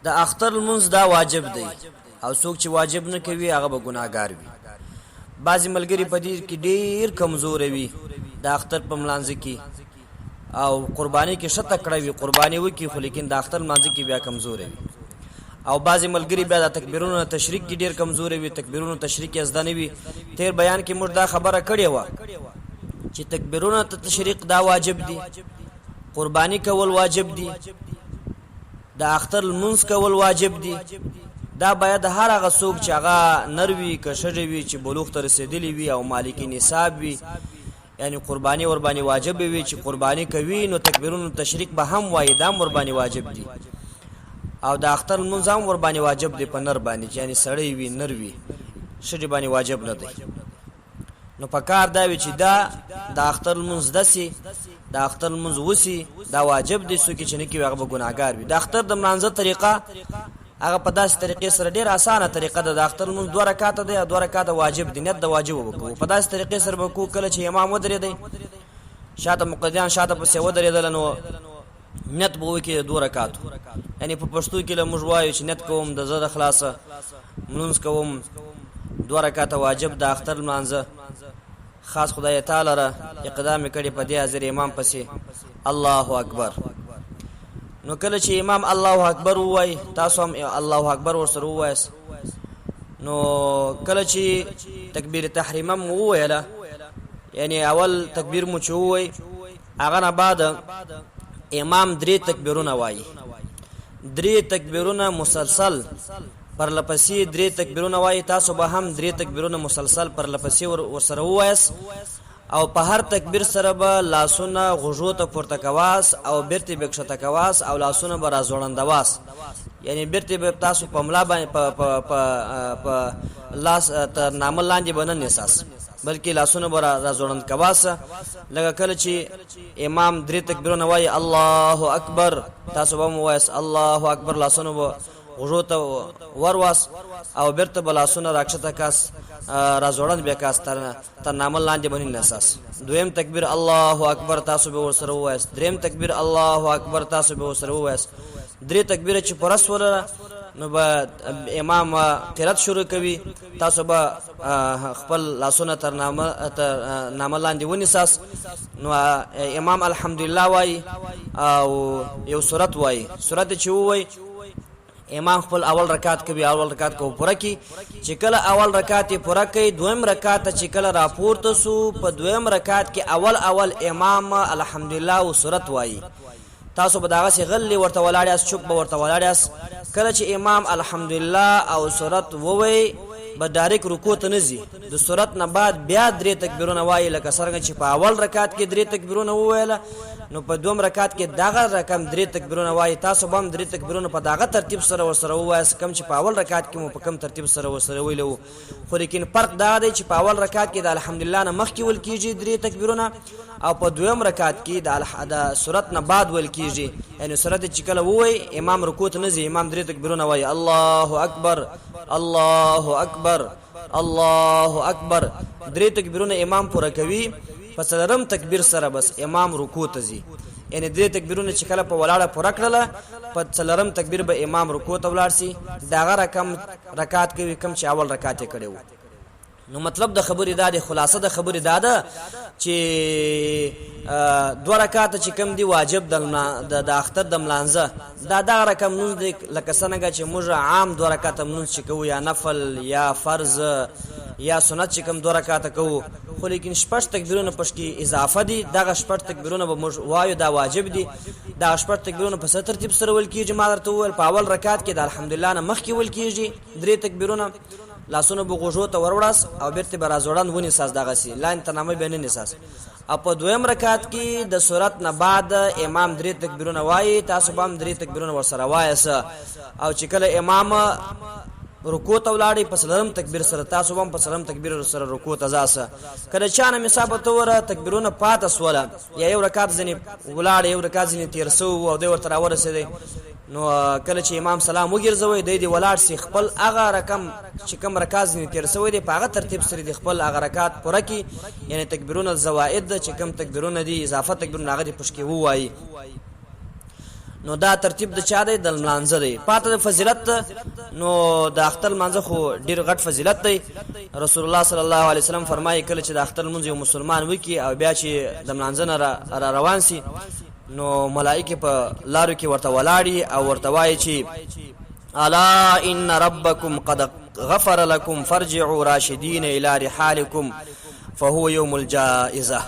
د اختر لمونځ دا واجب دی او څوک چې واجب نه کوي هغه به ګناهګار وي. بعضې ملګري په دې کې ډېر کمزوره وي د اختر په ملانځه کې او قرباني کې ښه تکړه وي، قرباني وکړي خو لیکن د اختر لمانځه کې بیا کمزوره وي. او بعضې ملګري بیا د تکبیرونو تشریک کې ډېر کمزوره وي، تکبیرونو تشریک یې زده نه وي. تیر بیان کې موږ دا خبره کړې وه چې تکبیرونو ته تشریق دا واجب دي، قرباني کول واجب دي، د اختر لمونځ کول واجب دي. دا باید هر هغه څوک چې هغه نر وي که ښځه وي چې بلوغ ته رسېدلی وي او مالک نصاب وي، یعنی قرباني ورباندې واجب وي چې قرباني کوي نو تکبیرونو تشریق به هم وایي، دا هم ورباندې واجب دي. او د اختر لمونځ هم ورباندې واجب دی په نر باندې، یعنی سړی وي نر وي، ښځې باندې واجب نه دی. نو په کار دا وي چې دا د اختر لمونځ داسې د اختر لمونځ وسي، دا واجب دی. څوک چې نه کوي هغه به ګناهګار وي. د اختر د لمانځه طریقه هغه په داسې طریقې سره ډېره اسانه طریقه ده. د اختر لمونځ 2 رکعاته دی او 2 رکعاته واجب دي، نیت د واجب وکړو. په داسې طریقې سره به وکړو کله چې امام ودرېدی شاته مقتدیان شاته پسې ودرېدل نو نیت به وکړي د 2 رکعاتو، یعنی په پښتو کې له موږ وایو چې نیت کوم د زه د خلاصه لمونځ کوم 2 رکعاته واجب د اختر لمانځه. خاص خدای تعالی را اقدام کړي په دې حاضر امام پسې الله اکبر. نو کله چې امام الله اکبر ووایي تاسو هم الله اکبر ورسره ووایاست. نو کله چې تکبیر تحریمه مو وویله، یعنی اول تکبیر مو چې ووایي هغه نه بعد امام 3 تکبیرونه وایي، 3 تکبیرونه مسلسل پر لپسې 3 تکبیرونه وایي. تاسو به هم 3 تکبیرونه مسلسل پر لپسې ورسره ووایاست او په هر تکبیر سره به لاسونه غوږو ته پورته کواس او بیرته به کښته کواس او لاسونه به راځوړندواس، یعنی بیرته به تاسو په ملا باندې په لاس تر نامه لاندې به نه نیساس بلکې لاسونه به راځوړند کواس. لکه کله چې امام 3 تکبیرونه وایي الله اکبر تاسو به هم ووایاست الله اکبر، لاسونه به غوږو ته ورواس او بیرته به لاسونه راکښته کاس راځوړند بیا کاس تر نامه لاندې به نه نیساس. 2م تکبیر الله اکبر تاسو به ورسره ووایاست. 3م تکبیر الله اکبر تاسو به ورسره ووایاست. 3 تکبیره چې پوره سوله نو به امام قرات شروع کوي، تاسو به خپل لاسونه تر نامه لاندې ونیساس. نو امام الحمدلله وایي او یو سورت وایي. سورت چې ووایي امام خپل اول رکعت کوي، اول رکعت کو پوره کی. چې کله اول رکعت پوره کوي 2م رکعت چې کله راپورته سو په 2م رکعت کې اول امام الحمدلله او سورت وایي. تاسو به داغه سي غلي ورته ولاړیاس، چوک به ورته ولاړیاس. کله چې امام الحمدلله او سورت ووي به ډایرک رکوع ته نزي، د سورت نه بعد بیا 3 تکبیرونه وایي. لکه څنګه چې په اول رکعت کې 3 تکبیرونه وویله نو په 2م رکعت کې دغه رقم 3 تکبیرونه وایي. تاسو به هم 3 تکبیرونه په دغه ترتیب سره ورسره ووایاست کم چې په اول رکعت کې مو په کم ترتیب سره ورسره ویلو. خو لیکن فرق دا دی چې په اول رکعت کې د الحمدلله نه مخکې ویل کېږي 3 تکبیرونه او په 2م رکعت کې د سورت نه بعد ویل کېږي. یعنی سورت چې کله ووایي امام رکوع ته نزي، امام 3 تکبیرونه وایي الله اکبر الله اکبر الله اکبر. 3 تکبیرونه امام پوره کوي، په 4م تکبیر سره بس امام رکوع ته ځي. یعنی 3 تکبیرونه چې کله په ولاړه پوره کړله په 4م تکبیر به امام رکوع ته ولاړ سي. دغه رقم رکعت کوي کم چې اول رکعت یې کړی و. نو مطلب د خبرې دا دی، خلاصه د خبرې دا ده چې 2 رکعات چې کم دی واجب د اختر د ملانځه دا دغه رقم لمونځ دی. لکه څنګه چې موږ عام 2 رکعاته لمونځ چې کوو یا نفل یا فرض یا سنت چې کم 2 رکعاته کوو، خو لیکن 6 تکبیرونه پش کې اضافه دي. دغه 6 تکبیرونه به موږ وایو دا واجب دي. دا 6 تکبیرونه په څه ترتیب سره ویل کېږي ما درته وویل. په اول رکعت کې د الحمدلله نه مخکې ویل کېږي 3 تکبیرونه، لاسونه به غوږو ته وروړاس او بیرته به راځوړند ونیساس دغسې لاندې تر نامه به نه نیساس. او په 2م رکعت کې د سورت نه بعد امام 3 تکبیرونه وایي، تاسو به هم 3 تکبیرونه ورسره وایاست. او چې کله امام رکوع ته ولاړی په 4م تکبیر سره تاسو هم په 4م تکبیر سره رکوع ته ځاسه. کله چانه مثابت وره تکبیرونه پاتې سوله یا یو رکعت ځنې ولاړ یو رکعت ځنې تیر سو او دوی ورته راورسېدی، نو کله چې امام سلام وګرځوي دی ولاړ سي خپل هغه رقم چې کوم رکعت ځنې تیر سوی دی په هغه ترتیب سره دی خپل هغه رکعت پوره کی. یعنی تکبیرونه زوائد چې کوم تکبیرونه دي اضافه تکبیرونه هغه پښ کې وایي. نو دا ترتیب د چا دی د لمانځه دی. پاته د فضیلت نو د اختر لمانځه خو ډیر غټ فضیلت دی. رسول الله صلی الله علیه وسلم فرمایي کله چې د اختر لمونځ یو مسلمان وکي او بیا چې د لمانځه نه را روان سي نو ملائکه په لارو کې ورته ولاړي او ورته وایي چې الا ان ربکم قد غفر لكم فارجعوا راشدین الى رحالکم فهو يوم الجائزه.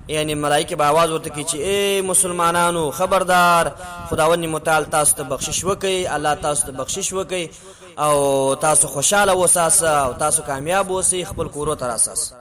یعنی ملائکه به आवाज ورته کوي چې اے مسلمانانو خبردار خداوند متعال تاسو ته بخشش وکي، الله تاسو ته بخشش وکي او تاسو خوشاله وساسه او تاسو کامیاب اوسئ خپل کورو تر اساس.